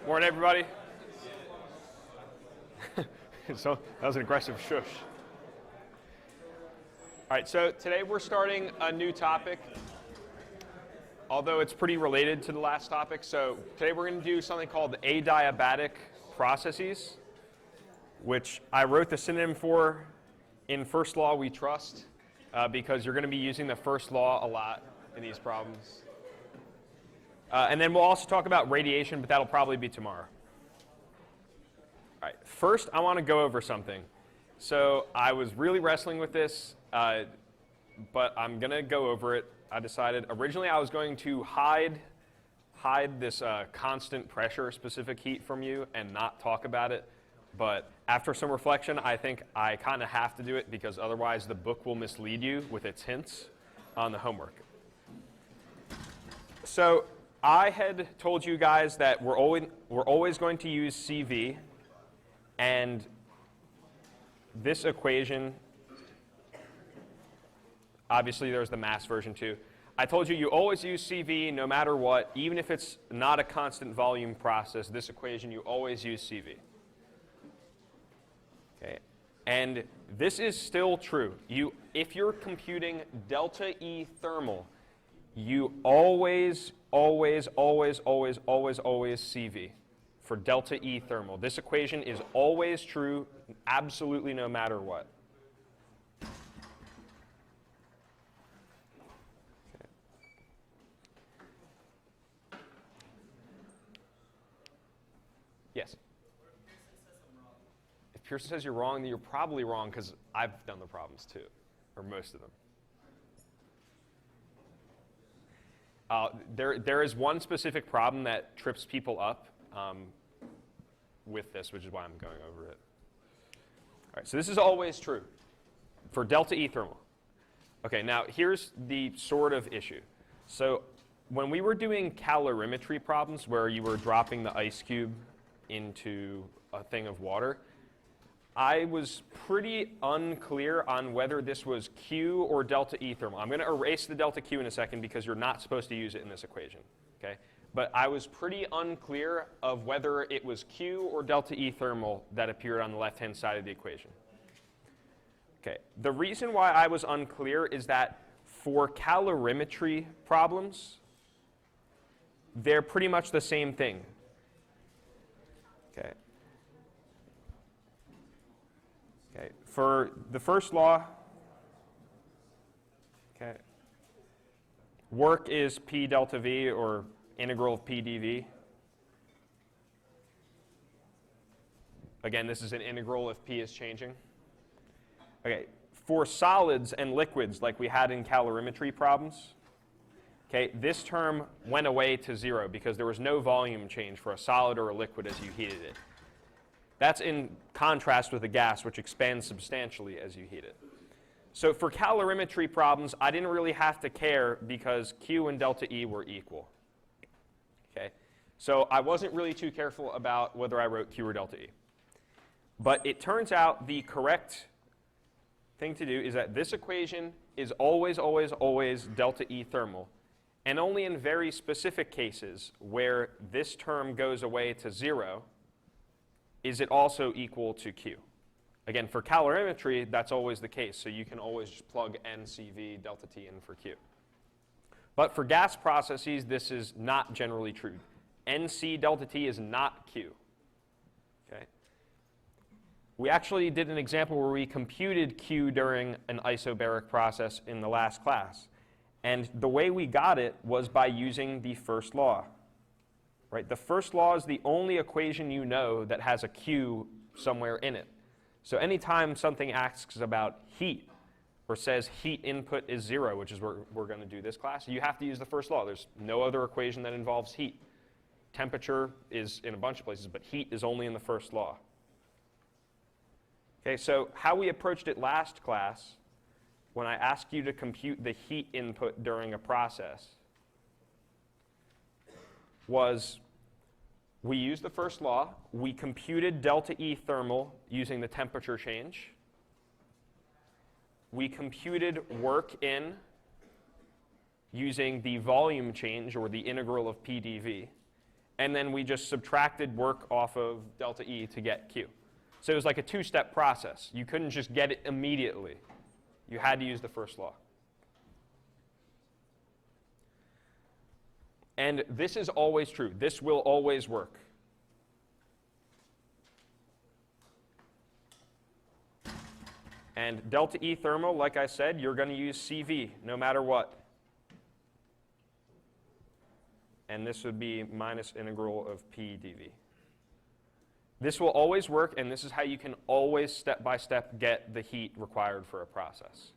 Morning, everybody. So that was an aggressive shush. All right, so today we're starting a new topic, although it's pretty related to the last topic. So today we're going to do something called adiabatic processes, which I wrote the synonym for in first law we trust, because you're going to be using the first law a lot in these problems. And then we'll also talk about radiation, but that'll probably be tomorrow. All right, first I want to go over something. So I was really wrestling with this, but I'm going to go over it. I decided originally I was going to hide this constant pressure specific heat from you and not talk about it. But after some reflection, I think I kind of have to do it because otherwise the book will mislead you with its hints on the homework. So I had told you guys that we're always going to use CV, and this equation, obviously there's the mass version too. I told you always use CV no matter what, even if it's not a constant volume process, this equation you always use CV. Okay. And this is still true. If you're computing delta E thermal, you always CV for delta E thermal. This equation is always true, absolutely no matter what. Okay. Yes? If Pearson says you're wrong, then you're probably wrong because I've done the problems too, or most of them. There is one specific problem that trips people up with this, which is why I'm going over it. All right, so this is always true for delta E thermal. Okay, now here's the sort of issue. So when we were doing calorimetry problems where you were dropping the ice cube into a thing of water, I was pretty unclear on whether this was Q or delta E thermal. I'm going to erase the delta Q in a second because you're not supposed to use it in this equation. Okay? But I was pretty unclear of whether it was Q or delta E thermal that appeared on the left-hand side of the equation. Okay. The reason why I was unclear is that for calorimetry problems, they're pretty much the same thing. Okay. Okay, for the first law, okay, work is P delta V, or integral of P dV. Again, this is an integral if P is changing. Okay, for solids and liquids, like we had in calorimetry problems, okay, this term went away to 0 because there was no volume change for a solid or a liquid as you heated it. That's in contrast with a gas, which expands substantially as you heat it. So for calorimetry problems, I didn't really have to care because Q and delta E were equal. Okay? So I wasn't really too careful about whether I wrote Q or delta E. But it turns out the correct thing to do is that this equation is always delta E thermal. And only in very specific cases where this term goes away to 0, is it also equal to Q? Again, for calorimetry, that's always the case. So you can always just plug NCV delta T in for Q. But for gas processes, this is not generally true. NC delta T is not Q. Okay? We actually did an example where we computed Q during an isobaric process in the last class. And the way we got it was by using the first law. Right? The first law is the only equation you know that has a Q somewhere in it. So anytime something asks about heat or says heat input is 0, which is what we're going to do this class, you have to use the first law. There's no other equation that involves heat. Temperature is in a bunch of places, but heat is only in the first law. Okay, so how we approached it last class, when I asked you to compute the heat input during a process, was we used the first law, we computed delta E thermal using the temperature change, we computed work in using the volume change, or the integral of P dV, and then we just subtracted work off of delta E to get Q. So it was like a two-step process. You couldn't just get it immediately. You had to use the first law. And this is always true. This will always work. And delta E thermal, like I said, you're going to use CV no matter what. And this would be minus integral of P dV. This will always work, and this is how you can always step-by-step get the heat required for a process.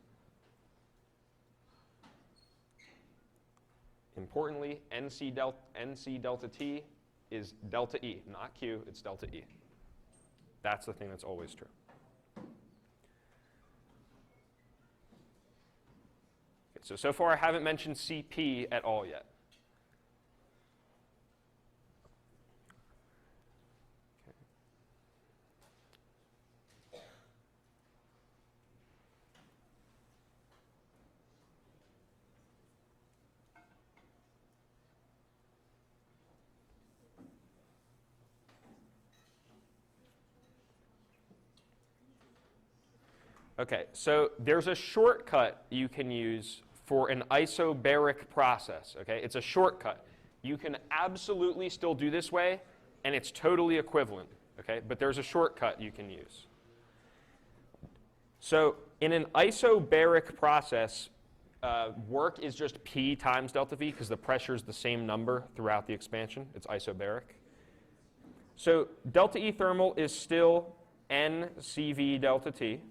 Importantly, NC delta T is delta E, not Q, it's delta E. That's the thing that's always true. Okay, so far I haven't mentioned CP at all yet. Okay, so there's a shortcut you can use for an isobaric process, okay? It's a shortcut. You can absolutely still do this way, and it's totally equivalent, okay? But there's a shortcut you can use. So in an isobaric process, work is just P times delta V, because the pressure is the same number throughout the expansion. It's isobaric. So delta E thermal is still NCV delta T.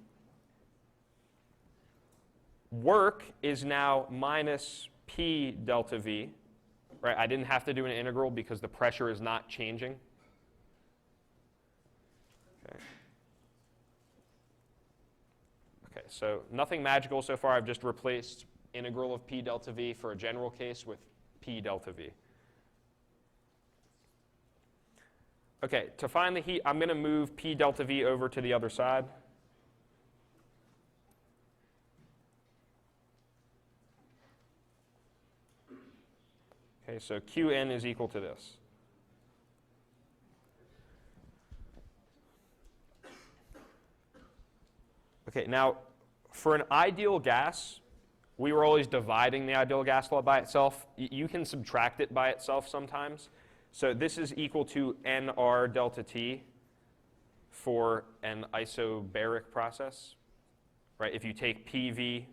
Work is now minus P delta V, right? I didn't have to do an integral because the pressure is not changing. Okay, so nothing magical so far. I've just replaced integral of P delta V for a general case with P delta V. Okay, to find the heat, I'm going to move P delta V over to the other side. Okay, so Qn is equal to this. Okay, now for an ideal gas, we were always dividing the ideal gas law by itself. You can subtract it by itself sometimes. So this is equal to nR delta T for an isobaric process, right? If you take PV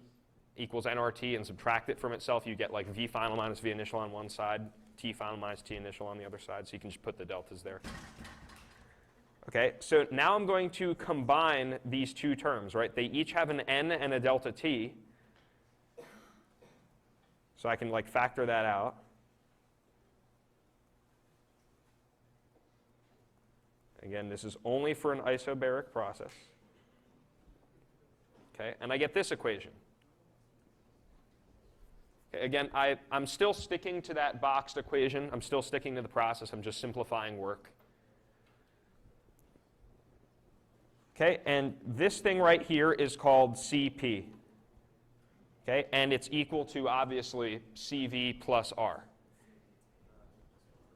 equals nRT and subtract it from itself, you get like V final minus V initial on one side, T final minus T initial on the other side, so you can just put the deltas there. Okay, so now I'm going to combine these two terms, right? They each have an N and a delta T, so I can like factor that out. Again, this is only for an isobaric process. Okay, and I get this equation. Again, I'm still sticking to that boxed equation. I'm still sticking to the process. I'm just simplifying work. Okay, and this thing right here is called CP. Okay, and it's equal to, obviously, CV plus R.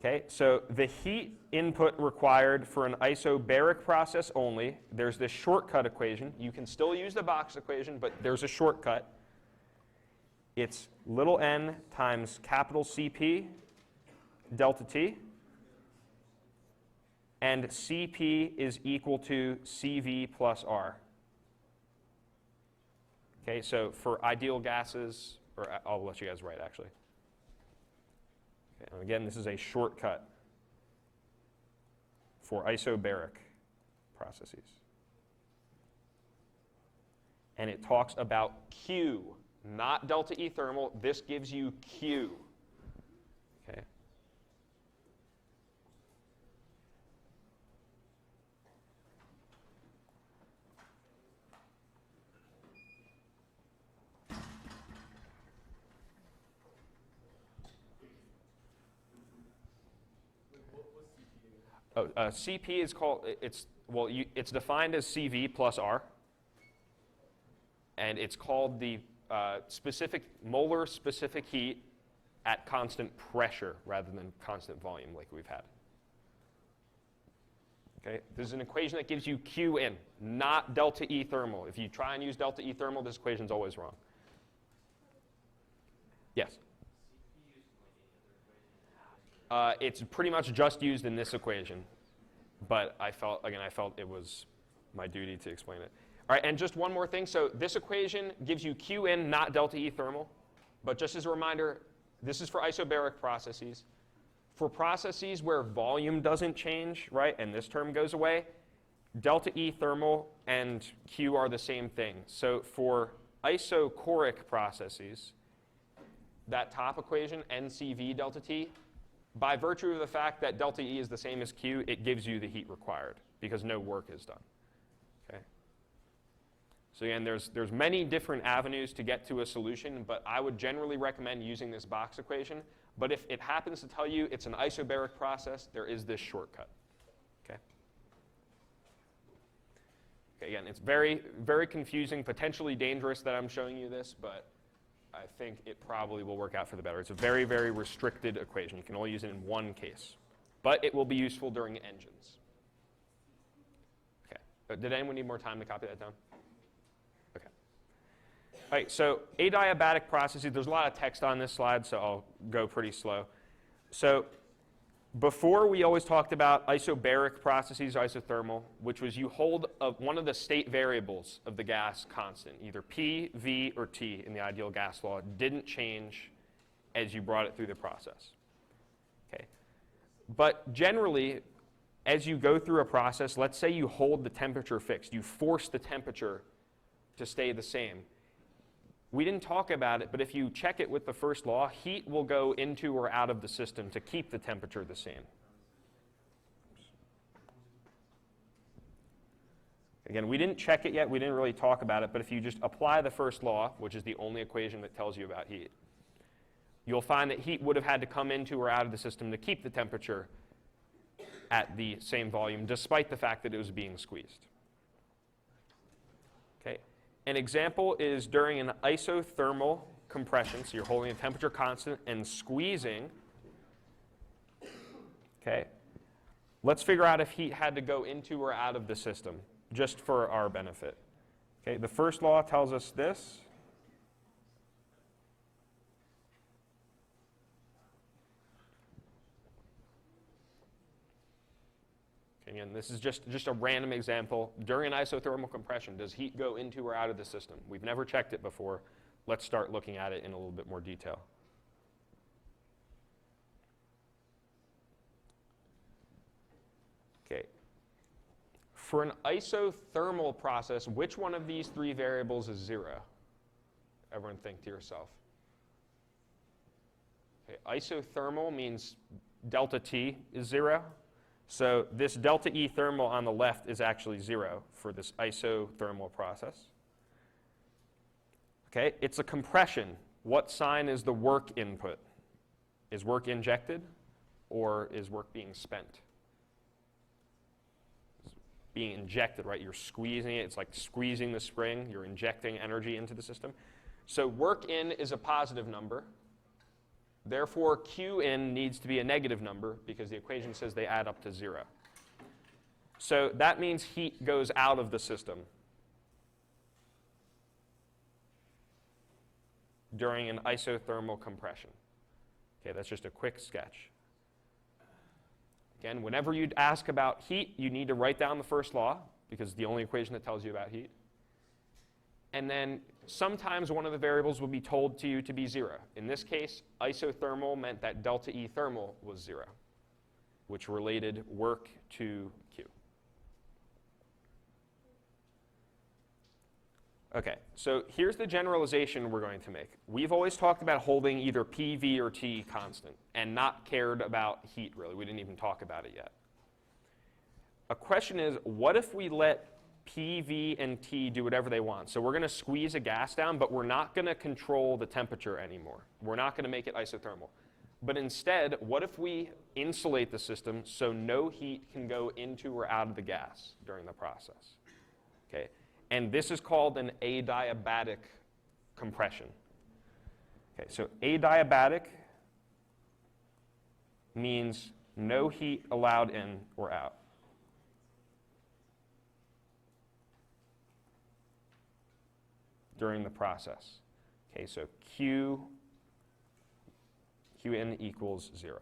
Okay, so the heat input required for an isobaric process only, there's this shortcut equation. You can still use the box equation, but there's a shortcut. It's little n times capital CP delta T, and CP is equal to CV plus R. Okay, so for ideal gases, or I'll let you guys write actually. Okay, and again, this is a shortcut for isobaric processes. And it talks about Q. Not delta E thermal, this gives you Q. Okay. Oh, CP is called, it's defined as CV plus R. And it's called the molar specific heat at constant pressure rather than constant volume like we've had. Okay, this is an equation that gives you Q in, not delta E thermal. If you try and use delta E thermal, this equation's always wrong. Yes? It's pretty much just used in this equation, but I felt it was my duty to explain it. All right, and just one more thing. So this equation gives you Q in, not delta E thermal. But just as a reminder, this is for isobaric processes. For processes where volume doesn't change, right, and this term goes away, delta E thermal and Q are the same thing. So for isochoric processes, that top equation, NCV delta T, by virtue of the fact that delta E is the same as Q, it gives you the heat required because no work is done. Okay? So again, there's many different avenues to get to a solution, but I would generally recommend using this box equation. But if it happens to tell you it's an isobaric process, there is this shortcut. Okay? Okay, again, it's very, very confusing, potentially dangerous that I'm showing you this, but I think it probably will work out for the better. It's a very, very restricted equation. You can only use it in one case. But it will be useful during engines. Okay. Did anyone need more time to copy that down? Okay. All right, so adiabatic processes, there's a lot of text on this slide, so I'll go pretty slow. So before, we always talked about isobaric processes, isothermal, which was you hold one of the state variables of the gas constant, either P, V, or T in the ideal gas law, didn't change as you brought it through the process. Okay. But generally, as you go through a process, let's say you hold the temperature fixed, you force the temperature to stay the same. We didn't talk about it, but if you check it with the first law, heat will go into or out of the system to keep the temperature the same. Again, we didn't check it yet, we didn't really talk about it, but if you just apply the first law, which is the only equation that tells you about heat, you'll find that heat would have had to come into or out of the system to keep the temperature at the same volume, despite the fact that it was being squeezed. Okay. An example is during an isothermal compression, so you're holding a temperature constant and squeezing. Okay. Let's figure out if heat had to go into or out of the system, just for our benefit. Okay. The first law tells us this. Again, this is just a random example. During an isothermal compression, does heat go into or out of the system? We've never checked it before. Let's start looking at it in a little bit more detail. Okay. For an isothermal process, which one of these three variables is 0? Everyone think to yourself. Okay. Isothermal means delta T is 0. So this delta E thermal on the left is actually 0 for this isothermal process. Okay, it's a compression. What sign is the work input? Is work injected or is work being spent? It's being injected, right? You're squeezing it. It's like squeezing the spring. You're injecting energy into the system. So work in is a positive number. Therefore, Q in needs to be a negative number because the equation says they add up to 0. So that means heat goes out of the system during an isothermal compression. Okay, that's just a quick sketch. Again, whenever you ask about heat, you need to write down the first law because it's the only equation that tells you about heat. And then sometimes one of the variables will be told to you to be 0. In this case, isothermal meant that delta E thermal was 0, which related work to Q. Okay, so here's the generalization we're going to make. We've always talked about holding either P, V, or T constant and not cared about heat, really. We didn't even talk about it yet. A question is, what if we let P, V, and T do whatever they want? So we're going to squeeze a gas down, but we're not going to control the temperature anymore. We're not going to make it isothermal. But instead, what if we insulate the system so no heat can go into or out of the gas during the process? Okay. And this is called an adiabatic compression. Okay, so adiabatic means no heat allowed in or out. During the process. Okay, so Qin equals 0.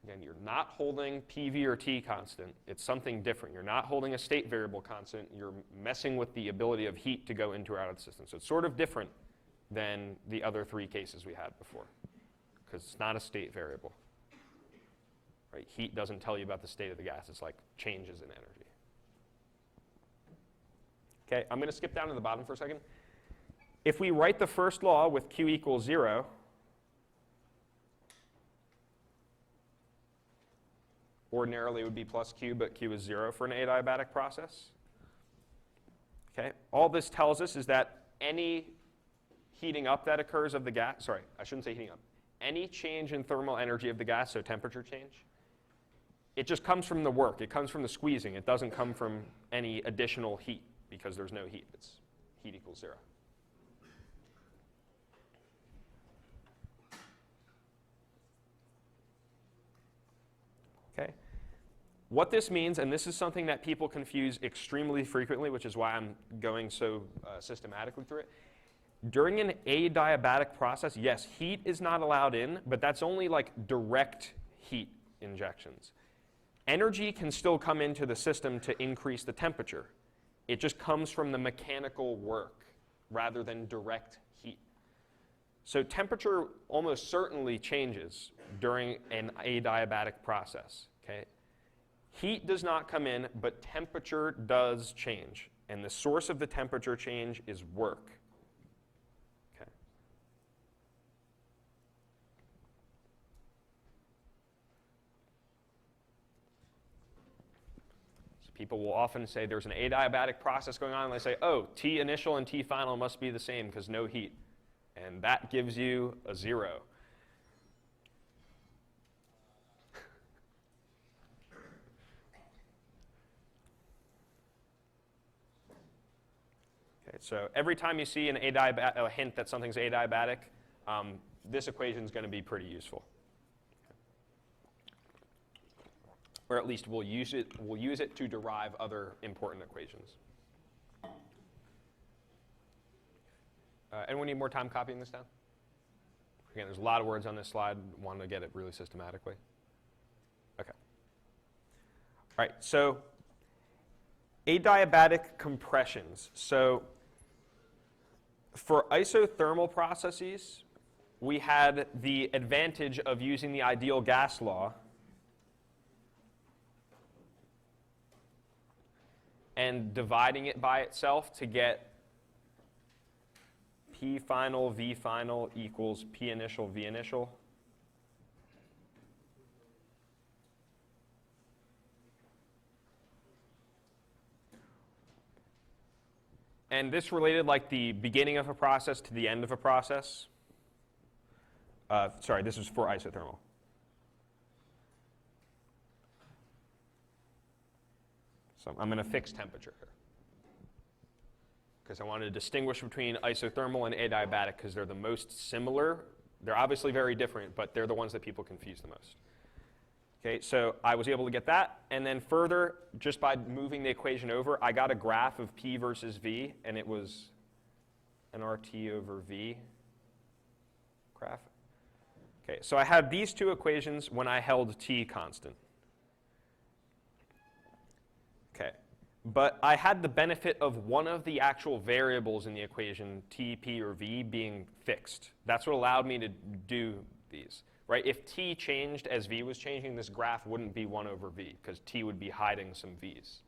Again, you're not holding PV or T constant. It's something different. You're not holding a state variable constant. You're messing with the ability of heat to go into or out of the system. So it's sort of different than the other three cases we had before, because it's not a state variable. Right? Heat doesn't tell you about the state of the gas. It's like changes in energy. Okay, I'm going to skip down to the bottom for a second. If we write the first law with Q equals 0, ordinarily it would be plus Q, but Q is 0 for an adiabatic process. Okay, all this tells us is that any heating up that occurs of the gas, sorry, I shouldn't say heating up, any change in thermal energy of the gas, so temperature change, it just comes from the work. It comes from the squeezing. It doesn't come from any additional heat because there's no heat. It's heat equals 0. Okay. What this means, and this is something that people confuse extremely frequently, which is why I'm going so systematically through it. During an adiabatic process, yes, heat is not allowed in, but that's only like direct heat injections. Energy can still come into the system to increase the temperature. It just comes from the mechanical work rather than direct heat. So temperature almost certainly changes during an adiabatic process. Okay? Heat does not come in, but temperature does change. And the source of the temperature change is work. Okay. So people will often say there's an adiabatic process going on, and they say, oh, T initial and T final must be the same because no heat. And that gives you a 0. So every time you see a hint that something's adiabatic, this equation is going to be pretty useful. Or at least we'll use it to derive other important equations. Anyone need more time copying this down? Again, there's a lot of words on this slide. Want to get it really systematically. Okay. All right, so adiabatic compressions. So for isothermal processes, we had the advantage of using the ideal gas law and dividing it by itself to get P final, V final equals P initial, V initial. And this related like the beginning of a process to the end of a process. Sorry, this is for isothermal. So I'm going to fix temperature here, because I wanted to distinguish between isothermal and adiabatic because they're the most similar. They're obviously very different, but they're the ones that people confuse the most. Okay, so I was able to get that, and then further, just by moving the equation over, I got a graph of P versus V, and it was an RT over V graph. Okay, so I had these two equations when I held T constant. Okay, but I had the benefit of one of the actual variables in the equation, T, P, or V, being fixed. That's what allowed me to do these. Right? If T changed as V was changing, this graph wouldn't be 1 over V, because T would be hiding some V's.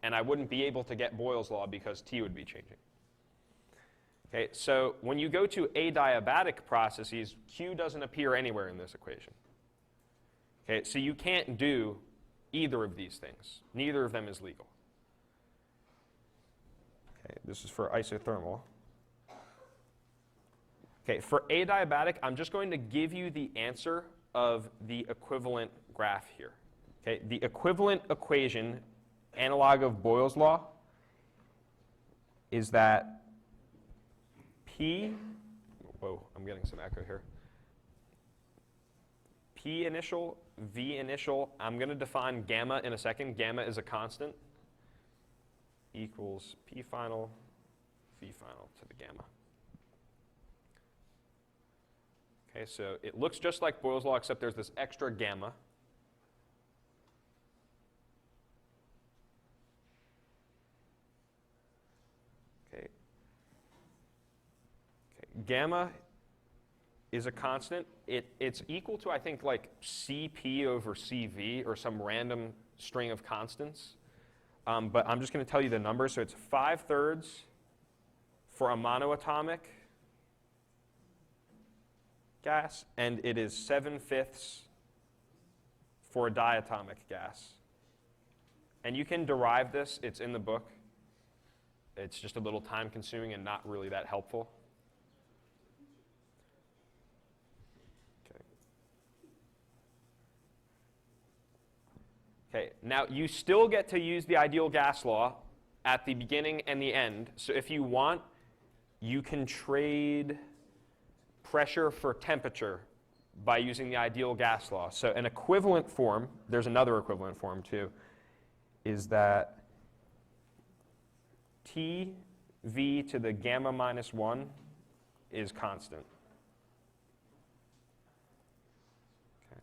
And I wouldn't be able to get Boyle's law because T would be changing. Okay, so when you go to adiabatic processes, Q doesn't appear anywhere in this equation. Okay, so you can't do either of these things. Neither of them is legal. Okay, this is for isothermal. Okay, for adiabatic, I'm just going to give you the answer of the equivalent graph here. Okay, the equivalent equation analog of Boyle's law is that P, whoa, I'm getting some echo here. P initial, V initial, I'm going to define gamma in a second. Gamma is a constant, equals P final, V final to the gamma. Okay, so it looks just like Boyle's law, except there's this extra gamma. Okay. Gamma is a constant. It's equal to, I think, like Cp over Cv, or some random string of constants. But I'm just going to tell you the numbers. So it's 5/3 for a monoatomic gas, and it is 7/5 for a diatomic gas. And you can derive this. It's in the book. It's just a little time-consuming and not really that helpful. Okay, now you still get to use the ideal gas law at the beginning and the end. So if you want, you can trade pressure for temperature by using the ideal gas law. So an equivalent form, there's another equivalent form too, is that Tv to the gamma minus 1 is constant. Okay.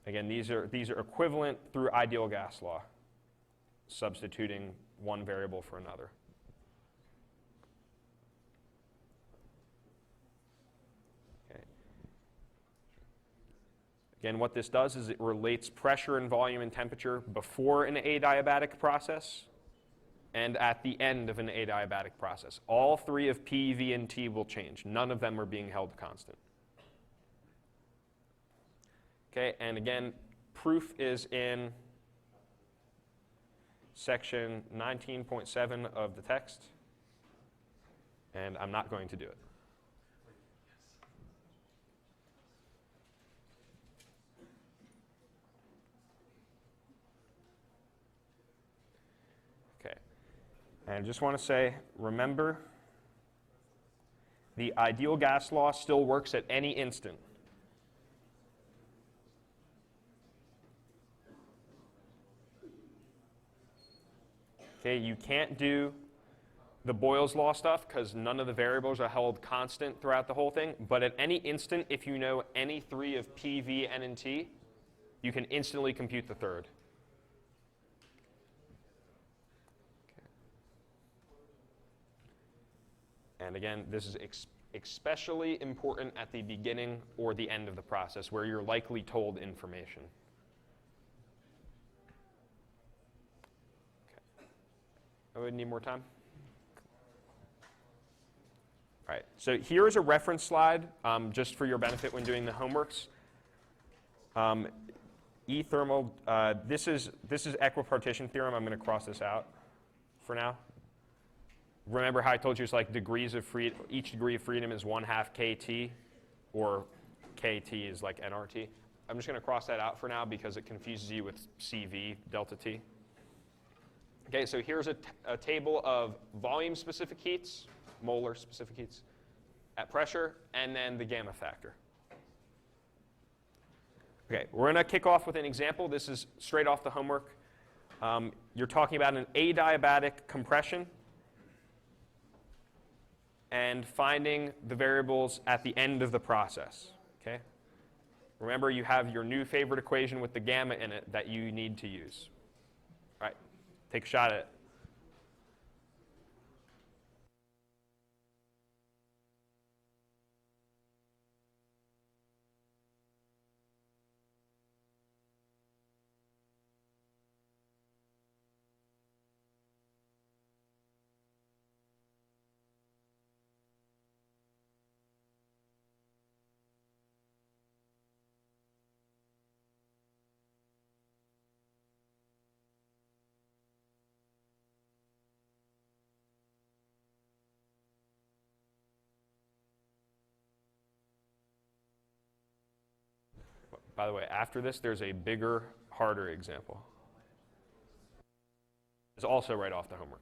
Again, these are equivalent through ideal gas law, substituting one variable for another. Again, what this does is it relates pressure and volume and temperature before an adiabatic process and at the end of an adiabatic process. All three of P, V, and T will change. None of them are being held constant. Okay, and again, proof is in section 19.7 of the text, and I'm not going to do it. And I just want to say, remember, the ideal gas law still works at any instant. Okay, you can't do the Boyle's law stuff because none of the variables are held constant throughout the whole thing. But at any instant, if you know any three of P, V, N, and T, you can instantly compute the third. And again, this is especially important at the beginning or the end of the process, where you're likely told information. Okay. I would need more time. All right, so here is a reference slide just for your benefit when doing the homeworks. E-thermal, this is equipartition theorem. I'm going to cross this out for now. Remember how I told you it's like degrees of freedom, each degree of freedom is 1/2 kT, or kT is like nRT. I'm just going to cross that out for now because it confuses you with CV, delta T. Okay, so here's a table of volume-specific heats, molar-specific heats, at pressure, and then the gamma factor. Okay, we're going to kick off with an example. This is straight off the homework. You're talking about an adiabatic compression and finding the variables at the end of the process. Okay? Remember, you have your new favorite equation with the gamma in it that you need to use. All right, take a shot at it. By the way, after this, there's a bigger, harder example. It's also right off the homework.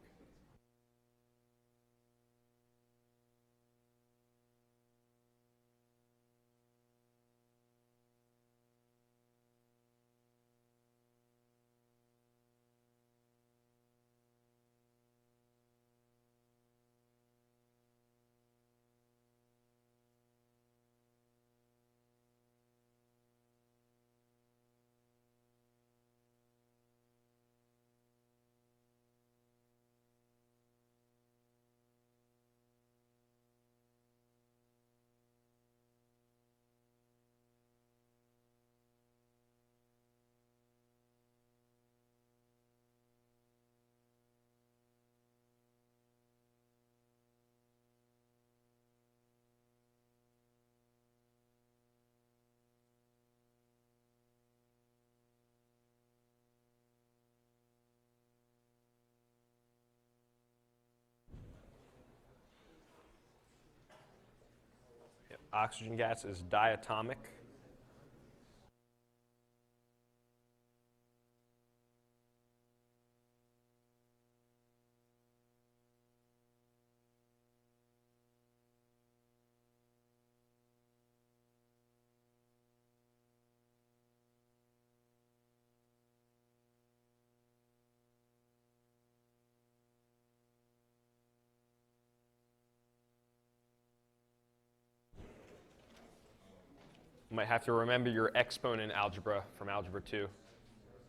Yep. Oxygen gas is diatomic. You might have to remember your exponent algebra from Algebra 2,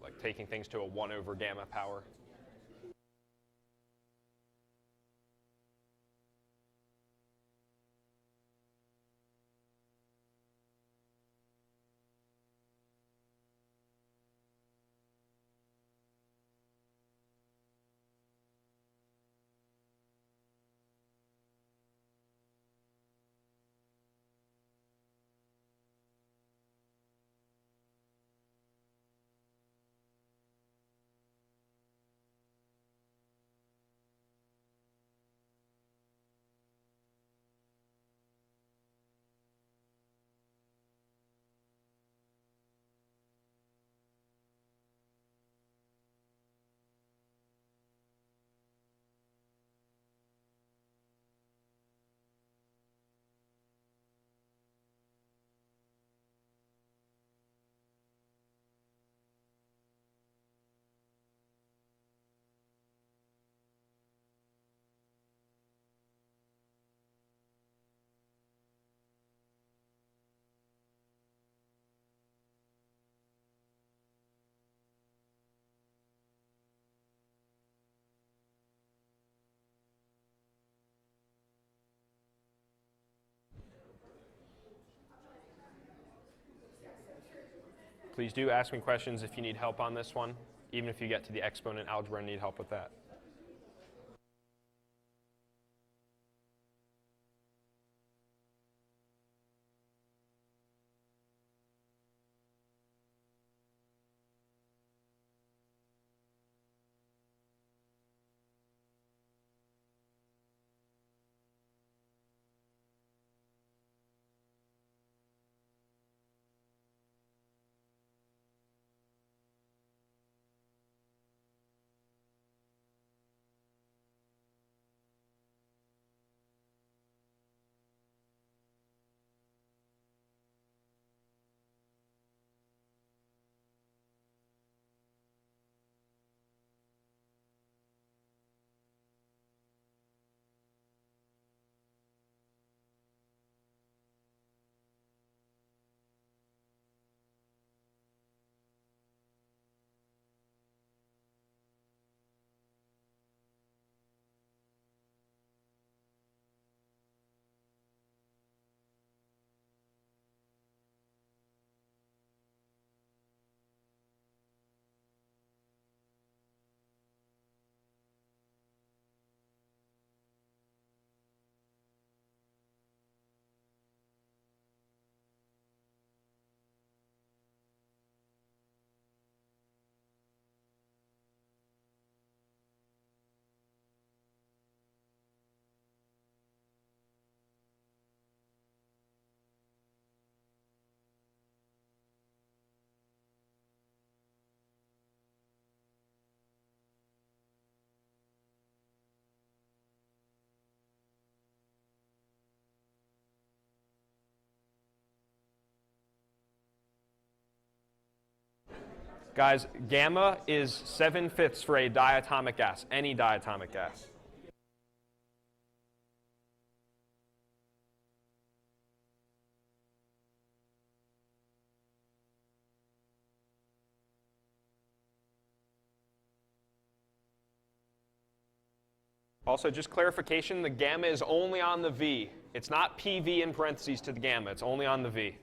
like taking things to a 1 over gamma power. Please do ask me questions if you need help on this one, even if you get to the exponent algebra and need help with that. Guys, gamma is 7/5 for a diatomic gas, any diatomic gas. Also, just clarification, the gamma is only on the V. It's not PV in parentheses to the gamma. It's only on the V.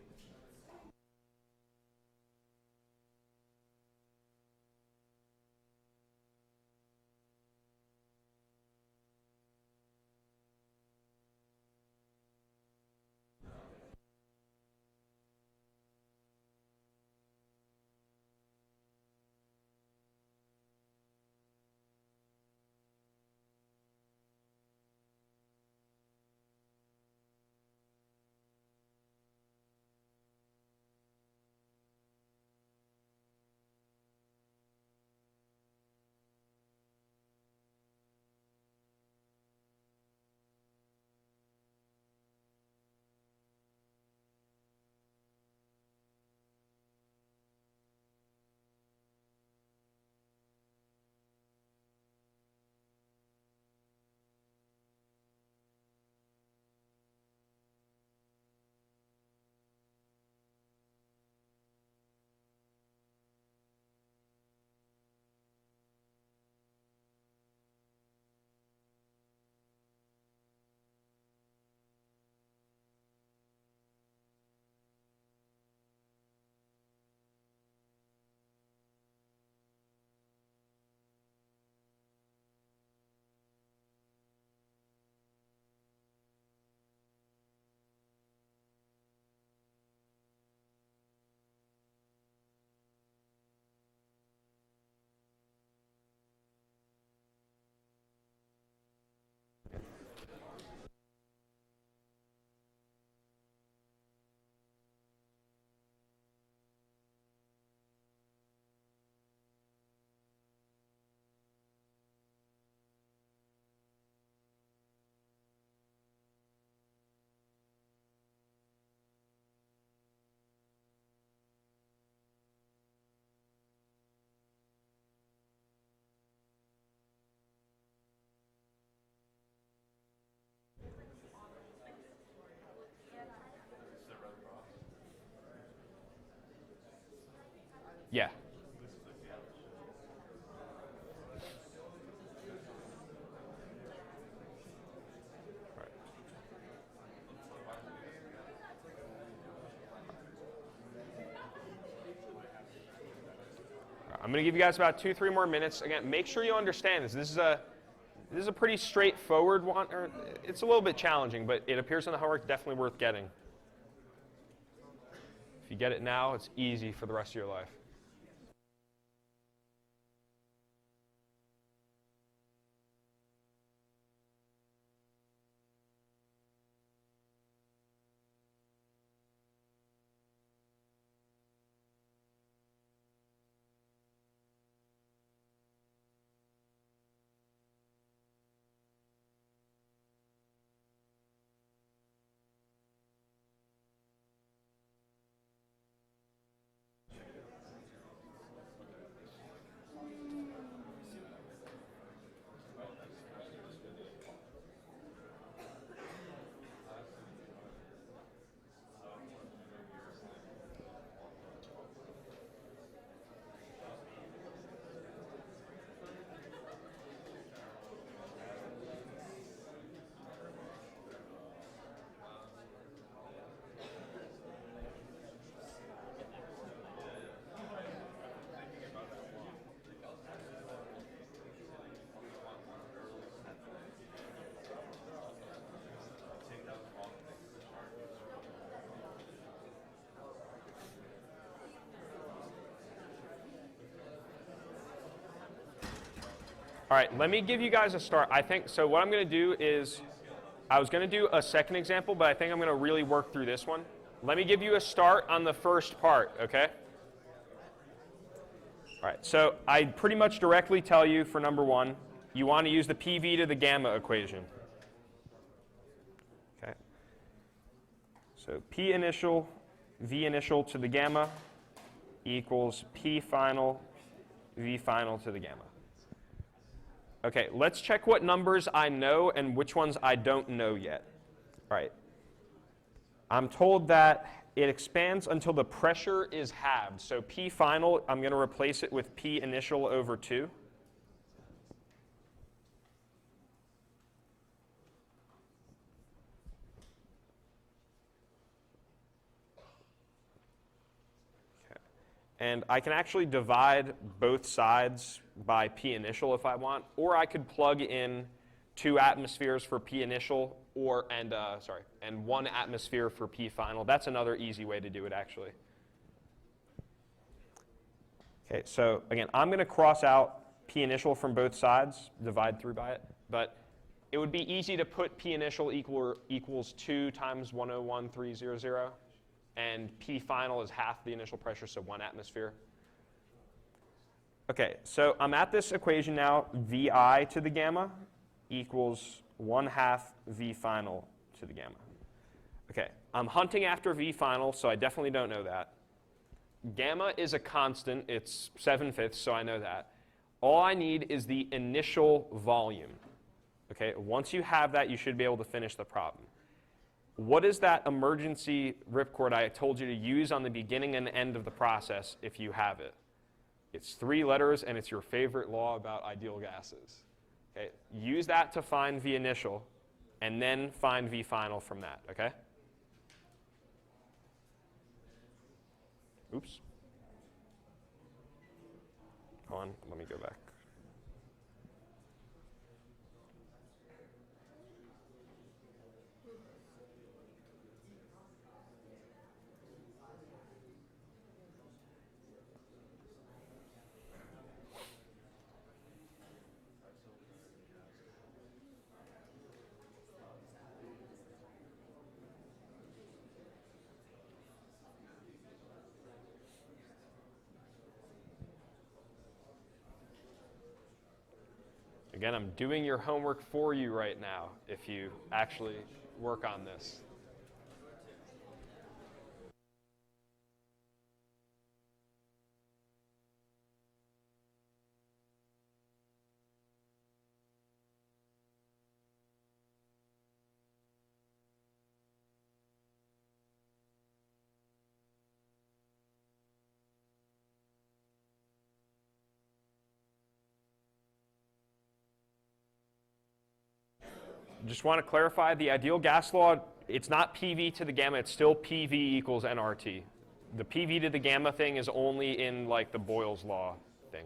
Yeah. I'm going to give you guys about 2-3 more minutes. Again, make sure you understand this. This is a pretty straightforward one. Or it's a little bit challenging, but it appears in the homework, definitely worth getting. If you get it now, it's easy for the rest of your life. All right, let me give you guys a start. I think, so what I'm going to do is, I was going to do a second example, but I think I'm going to really work through this one. Let me give you a start on the first part, okay? All right, so I pretty much directly tell you for number one, you want to use the PV to the gamma equation. Okay. So P initial, V initial to the gamma equals P final V final to the gamma. Okay, let's check what numbers I know and which ones I don't know yet. All right. I'm told that it expands until the pressure is halved. So P final, I'm going to replace it with P initial over 2. And I can actually divide both sides by P initial if I want, or I could plug in 2 atmospheres for P initial and 1 atmosphere for P final. That's another easy way to do it, actually. Okay, so again, I'm going to cross out P initial from both sides, divide through by it, but it would be easy to put P initial equals 2 times 101,300. And P final is half the initial pressure, so 1 atmosphere. Okay, so I'm at this equation now, VI to the gamma equals 1/2 V final to the gamma. Okay, I'm hunting after V final, so I definitely don't know that. Gamma is a constant, it's 7/5, so I know that. All I need is the initial volume. Okay, once you have that, you should be able to finish the problem. What is that emergency ripcord I told you to use on the beginning and end of the process if you have it? It's 3 letters, and it's your favorite law about ideal gases. Okay? Use that to find V initial, and then find V final from that, okay? Oops. Hold on, let me go back. Again, I'm doing your homework for you right now if you actually work on this. Just want to clarify, the ideal gas law, it's not PV to the gamma, it's still PV equals nRT. The PV to the gamma thing is only in like the Boyle's law thing.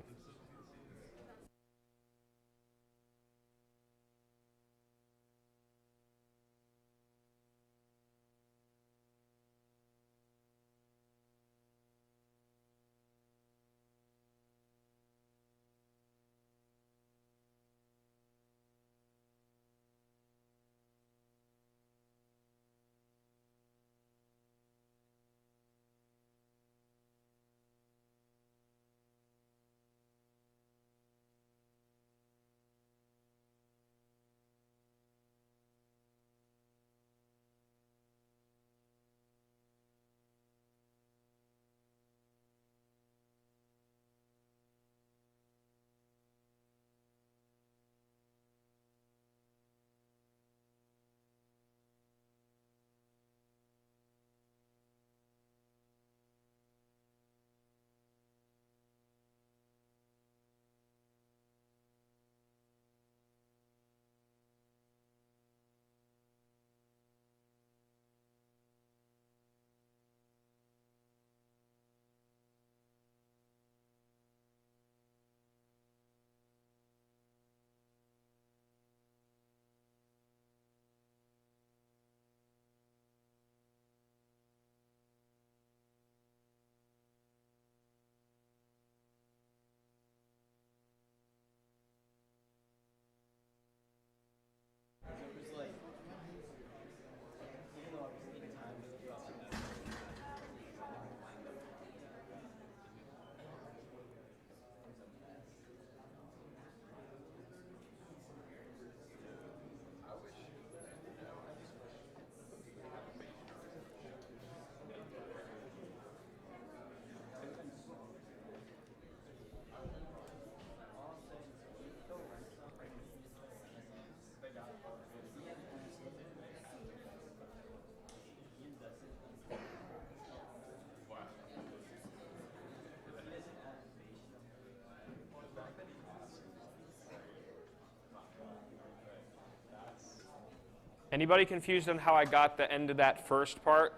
Anybody confused on how I got the end of that first part?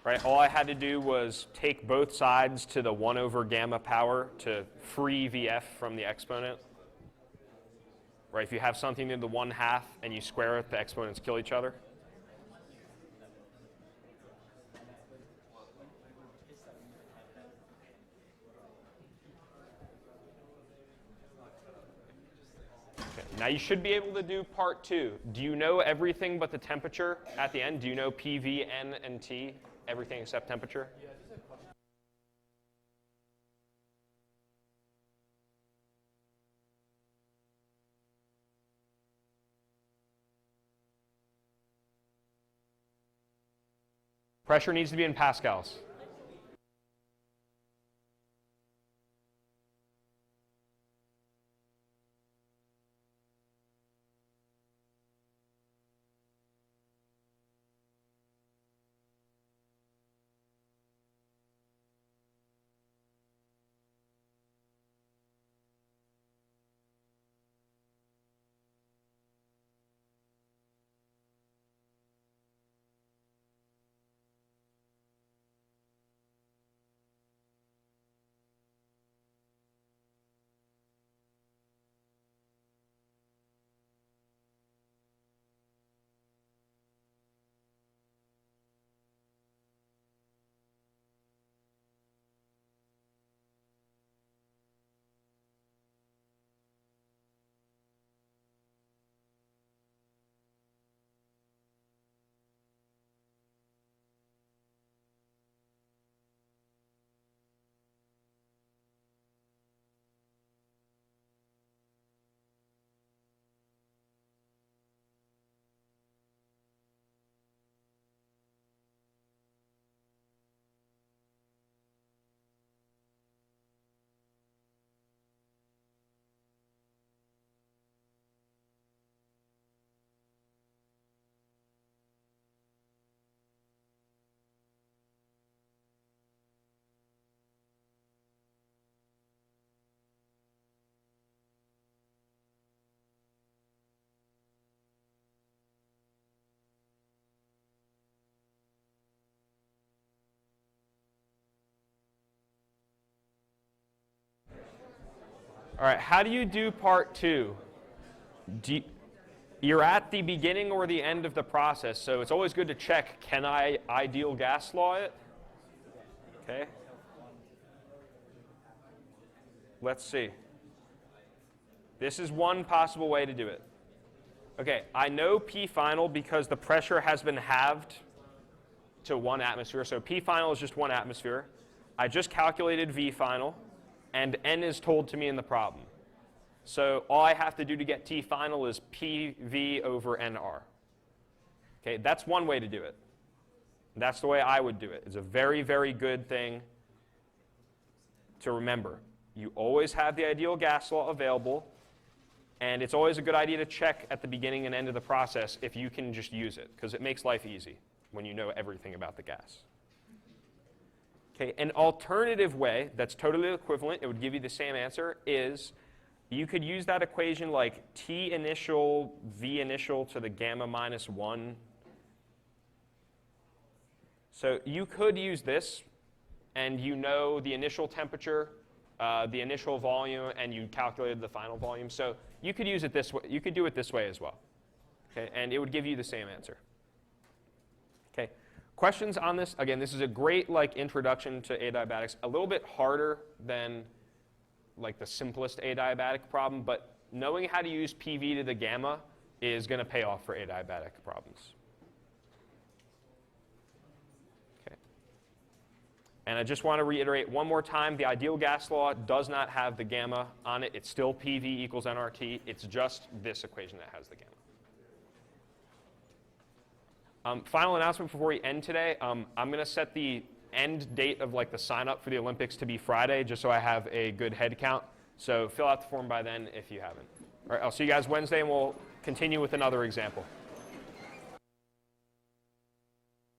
Right, all I had to do was take both sides to the 1 over gamma power to free VF from the exponent. Right, if you have something in the 1/2 and you square it, the exponents kill each other. Now you should be able to do part 2. Do you know everything but the temperature at the end? Do you know PV, N, and T? Everything except temperature? Yeah, just a question. Pressure needs to be in pascals. All right, how do you do part 2? You're at the beginning or the end of the process, so it's always good to check, can I ideal gas law it? Okay. Let's see. This is one possible way to do it. Okay, I know P final because the pressure has been halved to 1 atmosphere, so P final is just 1 atmosphere. I just calculated V final, and N is told to me in the problem. So all I have to do to get T final is PV over NR. Okay, that's one way to do it. That's the way I would do it. It's a very, very good thing to remember. You always have the ideal gas law available, and it's always a good idea to check at the beginning and end of the process if you can just use it, because it makes life easy when you know everything about the gas. Okay, an alternative way that's totally equivalent, it would give you the same answer, is you could use that equation like T initial, V initial to the gamma minus 1. So you could use this, and you know the initial temperature, the initial volume, and you calculated the final volume. So you could use it this way. You could do it this way as well. Okay, and it would give you the same answer. Okay. Questions on this? Again, this is a great introduction to adiabatics. A little bit harder than the simplest adiabatic problem, but knowing how to use PV to the gamma is going to pay off for adiabatic problems. Okay. And I just want to reiterate one more time, the ideal gas law does not have the gamma on it. It's still PV equals nRT. It's just this equation that has the gamma. Final announcement before we end today. I'm going to set the end date of the sign up for the Olympics to be Friday, just so I have a good head count. So fill out the form by then if you haven't. All right, I'll see you guys Wednesday, and we'll continue with another example.